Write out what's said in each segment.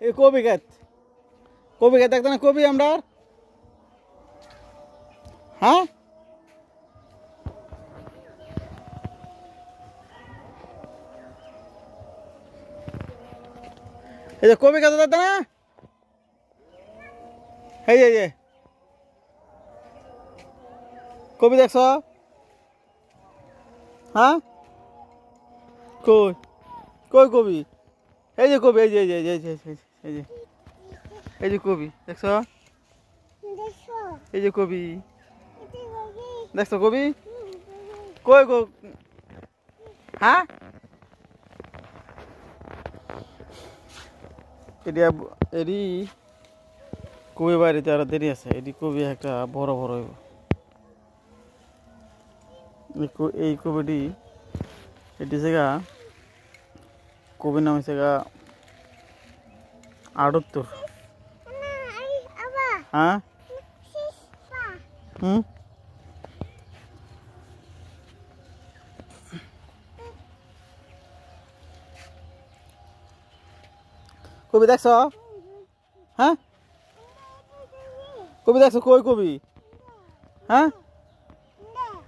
এই কবি খেত দেখতে না কবি আমরা হ্যাঁ এই যে কবি খেতে দেখতে না এই যে কবি দেখছ হ্যাঁ কই কই কবি এই যে কবি এই যে এই যে কবি দেখছ এই যে কবি দেখছো কবি কই কই হ্যাঁ এডি কবি বাড়িতে আরো দেরি আছে এডি কবি একটা বড় বড় হইব এই কবিটি এটি জায়গা কবির নাম হচ্ছে গা 78 হ্যাঁ কবি দেখছ হ্যাঁ কবি দেখছ কই কবি হ্যাঁ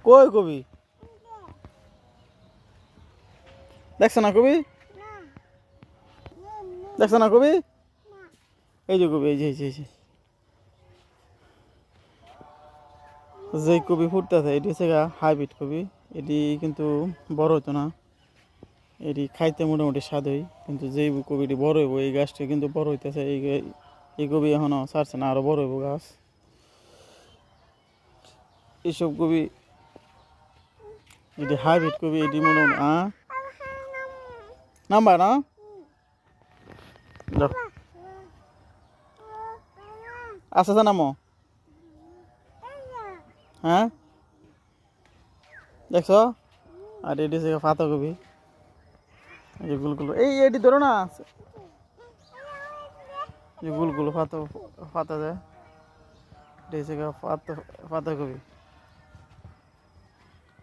কই কবি দেখছ না কবি দেখছ না কবি এই যে কবি এই যে যে কবি ফুটতেছে এটি হচ্ছে হাইব্রিড কবি এটি কিন্তু বড় হতো না এটি খাইতে মোটামুটি স্বাদ হয় কিন্তু যেই কবিটি বড় হইব এই গাছটি কিন্তু বড় হইতেছে এই কবি এখনো ছাড়ছে না আরো বড় হইব গাছ এইসব কবি এটি হাইব্রিড কবি এটি মোটামুটি নাম্বার না আচ্ছা নামো হ্যাঁ দেখছ আর এটি হচ্ছে পাতা কবি এই যে গুলগুলো এই এটি ধরো না যে গুলগুলো পাতা যায় এটি হচ্ছে পাতা কবি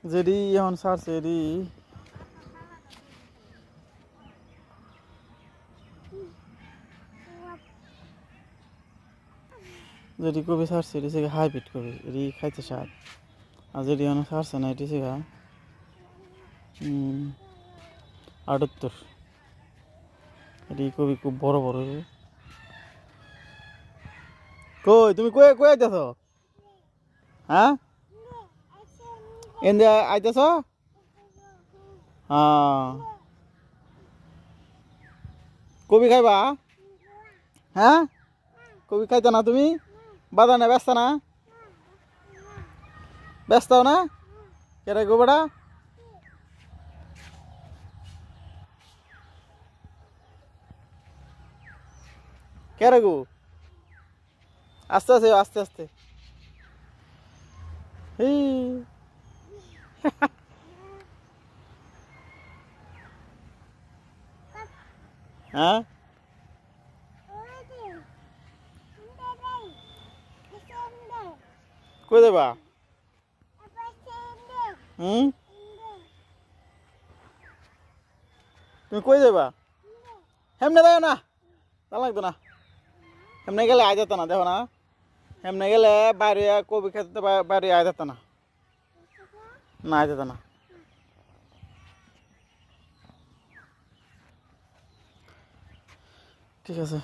যেটি এখন ছাড়ছে এটি যেটি কবি ছাড়ছে এটি হচ্ছে হাইব্রিড কবি এটি খাইতে স্বাদ আর যেটি এখন ছাড়ছে না এটি হচ্ছে 78 এটি কবি খুব বড় বড় কই তুমি কই আইতেছ হ্যাঁ এন্দে আইতেছ হ্যাঁ কবি খাইবা হ্যাঁ কবি খাইতে না তুমি বাদানে ব্যস্ত না ব্যস্ত না কেরে গো বেটা কেরে গো আস্তে আস্তে হ্যাঁ কই দেবা তুমি কই যাবা হেমনে যাও না তা লাগতো না হেমনে গেলে আয় যেত না দেখো না হেমনে গেলে বাইরে কবি খেতে বাইরে আয় যেত না আয় যেত না ঠিক আছে